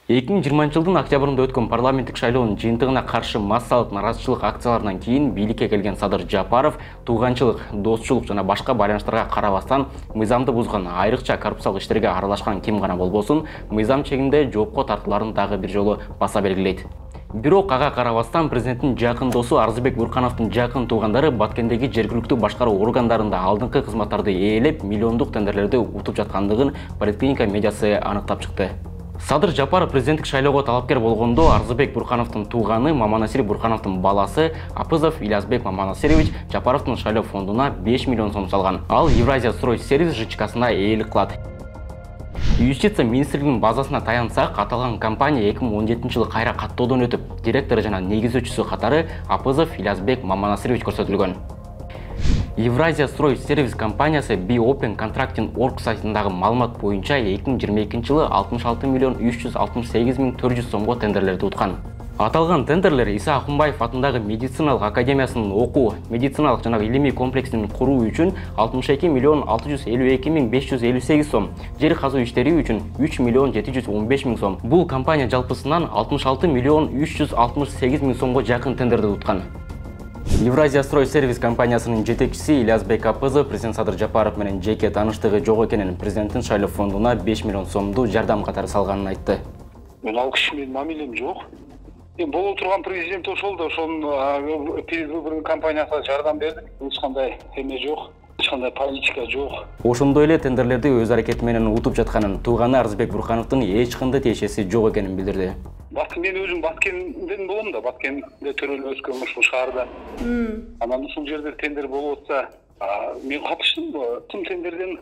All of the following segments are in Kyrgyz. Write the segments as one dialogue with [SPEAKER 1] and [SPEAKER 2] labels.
[SPEAKER 1] 2020 жылдын октябрында өткөн парламенттик шайлоонун жыйынтыгына каршы массалык наразычылык акцияларынан кийин бийликке келген Садыр Жапаров тууганчылык, достчулук жана башка байланыштарга карабастан мыйзамды бузган, айрыкча коррупциялык иштерге аралашкан ким гана болбосун, мыйзам чегинде жоопко тартууларын дагы бир жолу баса белгилейт. Бирок ага карабастан президенттин жакын досу Арзыбек Буркановдун жакын туугандары Баткендеги жергиликтүү башкаруу органдарында алдыңкы кызматтарды ээлеп, миллиондук тендерлерди утуп жаткандыгын поликлиника медиасы аныктап чыкты. Садыр Жапаров президенттик шайлоого талапкер болгондо Арзыбек Буркановдун тууганы Маманасир Буркановдун баласы Апызов Илязбек Маманасирович Жапаровдун шайлоо фондуна 5 миллион сом салган. Ал Евразия строй сервис ЖЧКсына ээлик кылат. Юстиция министрлигинин базасына таянсак, аталган компания 2017 жылы кайра каттоодон өтүп, директору жана негизчүсү катары Апызов Илязбек Маманасирович көрсөтүлгөн. Евразия строй сервис компаниясы Open Contracting Org сайтындагы маалымат боюнча 2022 жылы 66 миллион 368 миң 400 сомго тендерлерди уткан. Аталган тендерлер Иса Акунбаев атындагы медициналык академиясынын окуу, медициналык жана илимий комплексин куруу үчүн 62 миллион 652 миң 558 сом, жер казуу иштери үчүн 3 миллион 715 миң сом. Бул компания жалпысынан 66 миллион 368 миң сомго жакын тендерди уткан. Евразия строй сервис компаниясынын жетекчиси Илязбек Апызов президент Садыр Жапаров менен жеке тааныштыгы жок экенин, президенттин шайлоо фондуна 5 миллион сомду жардам катары салганын айтты.
[SPEAKER 2] Мен ал киши менен мамилем жок. Боло турган президент ошол да, ошонун передвыборный кампаниясына жардам бердик. Эч кандай эме жок, эч кандай политика жок.
[SPEAKER 1] Ошондой эле тендерлерди өз аракети менен утуп жатканын, тууганы Арзыбек Буркановдун эч кандай тиешеси жок экенин билдирди.
[SPEAKER 2] Мен өзүм Баткенден болом да, Баткенде төрөлүп өскөн ушул шаарда. Анан ушул жерде тендер болуп атса, мен катыштым. Тым тендерден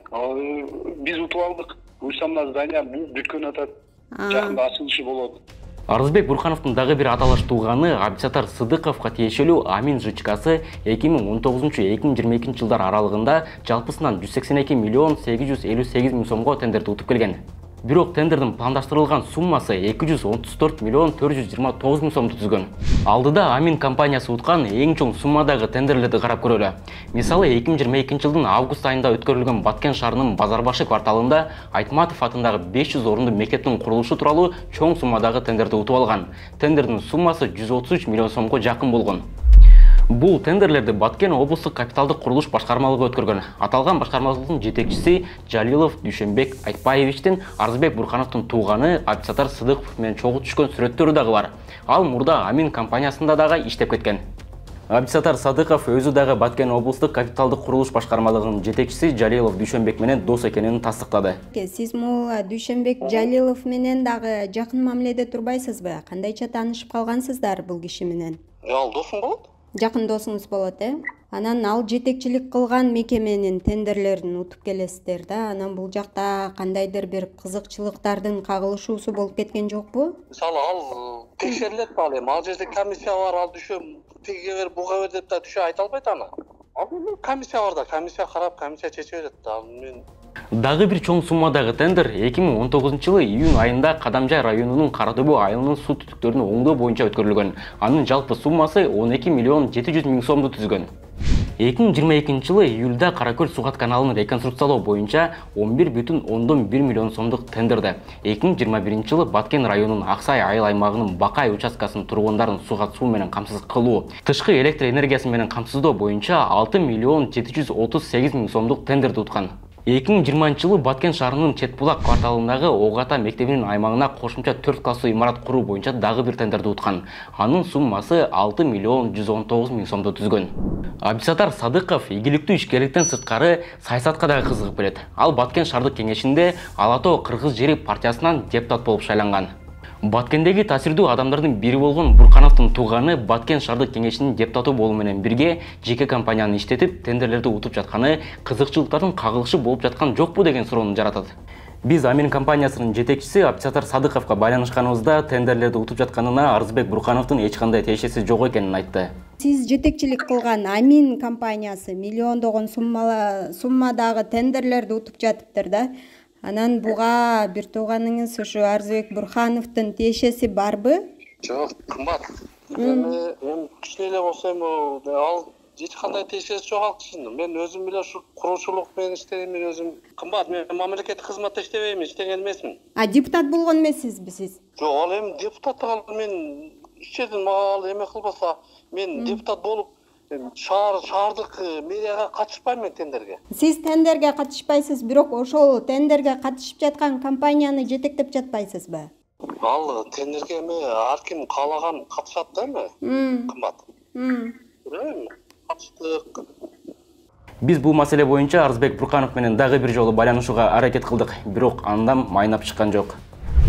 [SPEAKER 2] биз утуп алдык. Уйсамна здания бүткөн атат. Жакында ачылышы болот.
[SPEAKER 1] Арзыбек Буркановдун дагы бир аталаш тууганы Абдисаттар Сыдыковго тиешелүү Амин ЖЧКсы 2019-2022 жылдар аралыгында жалпысынан 182 миллион 858 миң сомго тендерди утуп келген. Бирок тендердин пландаштырылган суммасы 234 миллион 429 миң сомду түзгөн. Алдыда Амин компаниясы уткан эң чоң суммадагы тендерлерди карап көрөлү. Мисалы 2022 жылдын август айында өткөрүлгөн Баткен шаарынын Базарбашы кварталында Айтматов атындагы 500 орундуу мектептин курулушу тууралуу чоң суммадагы тендерди утуп алган. Тендердин суммасы 133 миллион сомго жакын болгон. Бул тендерлерди Баткен облустук капиталдык курулуш башкармалыгы өткөргөн. Аталган башкармалыктын жетекчиси Жалилов Дүйшөнбек Айтпаевичтин Арзыбек Буркановдун тууганы Абдисаттар Сыдыков менен чогуу түшкөн сүрөттөрү дагы бар. Ал мурда Амин компаниясында дагы иштеп кеткен. Абдисаттар Сыдыков өзү дагы Баткен облустук капиталдык курулуш башкармалыгынын жетекчиси Жалилов Дүйшөнбек менен дос экенин тастыктады.
[SPEAKER 3] Сиз могу Дүйшөнбек Жалилов менен дагы жакын мамиледе турбайсызбы? Кандайча таанышып калгансыздар бул киши менен?
[SPEAKER 2] Ал досум болот.
[SPEAKER 3] Жакын досуңуз болот, Анан ал жетекчилик кылган мекеменин тендерлерин утуп келесиздер да. Анан бул жакта кандайдыр бир кызыкчылыктардын кагылышуусу болуп кеткен жокпу?
[SPEAKER 4] Мисалы ал текшерилет ал эми. Ал жерде комиссия бар, ал түшө тиге бер буга бер деп да түшө айта албайт аны. Ал комиссия бар да, комиссия карап, комиссия чечип берет да. Ал мен
[SPEAKER 1] Дагы бир чоң суммадагы тендер 2019 жылы июнь айында Кадамжай районунун Каратөбө айылынын суу түтүктөрүн оңдоо боюнча өткөрүлгөн. Анын жалпы суммасы 12 миллион 700 миң сомду түзгөн. 2022 жылы июлда Каракөл сугат каналын реконструкциялоо боюнча 11,1 миллион сомдук тендерди 2021 жылы Баткен районунун Аксай айыл аймагынын Бакай участкасынын тургундарын сууга суу менен камсыз кылуу, тышкы электр энергиясы менен камсыздоо боюнча 6 миллион 738 миң сомдук тендерди уткан. 2020 жылы Баткен шаарынын Четбулак кварталындагы Огата мектебинин аймагына кошумча 4 класстуу имарат куруу боюнча дагы бир тендерди уткан. Анын суммасы 6 миллион 119 миң сомду түзгөн. Абдисаттар Сыдыков ийгиликтүү ишкерликтен сырткары саясатка дагы кызыгып келет. Ал Баткен шаардык кеңешинде Ала Тоо кыргыз жери партиясынан депутат болуп шайланган. Баткендеги таасирдүү адамдардын бири болгон Буркановдун тууганы Баткен шаардык кеңешинин депутаты болуу менен бирге жеке компанияны иштетип, тендерлерди утуп жатканы кызыкчылыктардын кагылышы болуп жаткан жокпу деген суроону жаратат. Биз Амин компаниясынын жетекчиси Абдисаттар Сыдыковго байланышканыбызда тендерлерди утуп жатканына Арзыбек Буркановдун эч кандай тиешеси жок экенин айтты.
[SPEAKER 3] Сиз жетекчилик кылган Амин компаниясы миллиондогон суммадагы тендерлерди утуп жатыптыр да. Анан буга бир тууганыңыз ушу Арзыбек Буркановдун тиешеси барбы?
[SPEAKER 4] жок, кымбат. Эми кичине эле болсо эми ал эч кандай тиешеси жок ал кишинин. Мен өзүм эле ушу куруучулук менен иштейм, мен өзүм кымбат, мен мамлекеттик кызматта иштебейм, иштеген эмесмин.
[SPEAKER 3] Депутат болгон эмессизби сиз?
[SPEAKER 4] Жок, ал эми депутат ал мен ичеден ал эме кылбаса, мен депутат болуп шаардык мэрияга катышпайм мен тендерге.
[SPEAKER 3] Сиз тендерге катышпайсыз, бирок ошол тендерге катышып жаткан компанияны жетектеп жатпайсызбы?
[SPEAKER 4] Ал тендерге эме ар ким каалаган катышат да эме. Кымбат. Катыштык.
[SPEAKER 1] Биз бул маселе боюнча Арызбек Бурканов менен дагы бир жолу байланышууга аракет кылдык, бирок андан майнап чыккан жок.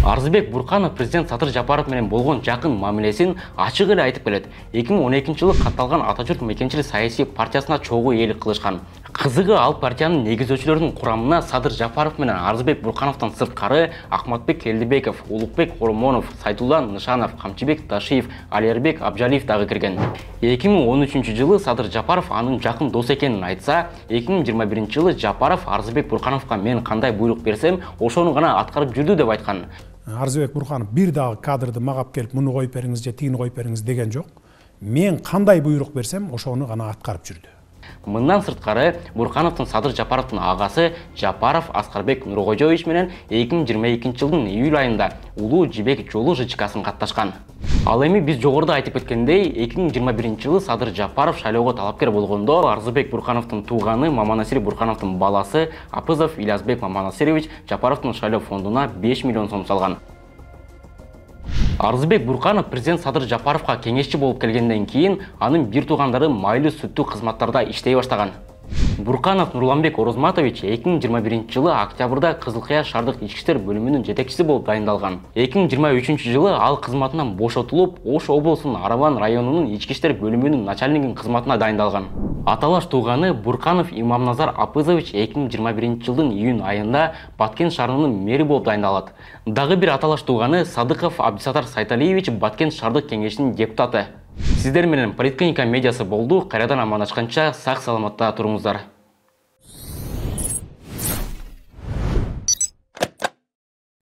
[SPEAKER 1] Арызбек Бурканов президент Садыр Жапаров менен болгон жакын мамилесин ачык эле айтып келет. 2012-жылы катталган Ата журт мекенчилик саясий партиясына чогуу ээлик кылышкан. Кызыгы, ал партиянын негизөөчүлөрүнүн курамына Садыр Жапаров менен Арызбек Буркановдон сырткары Ахматбек Келдибеков, Улукбек Ормонов, Сайдулла Нышанов, Камчыбек Ташиев, Алиербек Абжалиев дагы кирген. 2013-жылы Садыр Жапаров анын жакын дос экенин айтса, 2021-жылы Жапаров Арызбек Буркановго мен кандай буйрук берсем, ошону гана аткарып жүрдү деп айткан.
[SPEAKER 5] Арызбек Бурканов бир дагы кадрды магап келип муну коюп бериңиз же тигини коюп бериңиз деген жок. Мен кандай буйрук берсем, ошону гана аткарып жүрдү.
[SPEAKER 1] Мындан сырткары Буркановдун Садыр Жапаровдун агасы Жапаров Аскарбек Нуркожоевич менен 2022-жылдын июль айында Улуу Жибек жолу ЖЧКсын катташкан. Ал эми биз жогоруда айтып кеткендей, 2021-жылы Садыр Жапаров шайлоого талапкер болгондо Арызбек Буркановдун тууганы Маманасир Буркановдун баласы Апызов Ильязбек Маманасирович Жапаровдун шайлоо фондуна 5 миллион сом салган. Арызбек Бурканов президент Садыр Жапаровга кеңешчи болуп келгенден кийин анын бир туугандары майлуу сүттүү кызматтарда иштей баштаган. Бурканов Нурланбек Орозматович 2021-жылы октябрда Кызылкыя шаардык ички иштер бөлүмүнүн жетекчиси болуп дайындалган. 2023-жылы ал кызматынан бошотулуп, Ош облусунун Араван районунун ички иштер бөлүмүнүн начальнигинин кызматына дайындалган. Аталаш тууганы Бурканов Имамназар Апызович 2021-жылдын июнь айында Баткен шаарынын мэри болуп дайындалат. Дагы бир аталаш тууганы Садыков Абдисатар Сайталиевич Баткен шаардык кеңешинин депутаты. Сиздер менен Политклиника медиасы болду. Кайрадан амандашканча сак саламатта туруңуздар.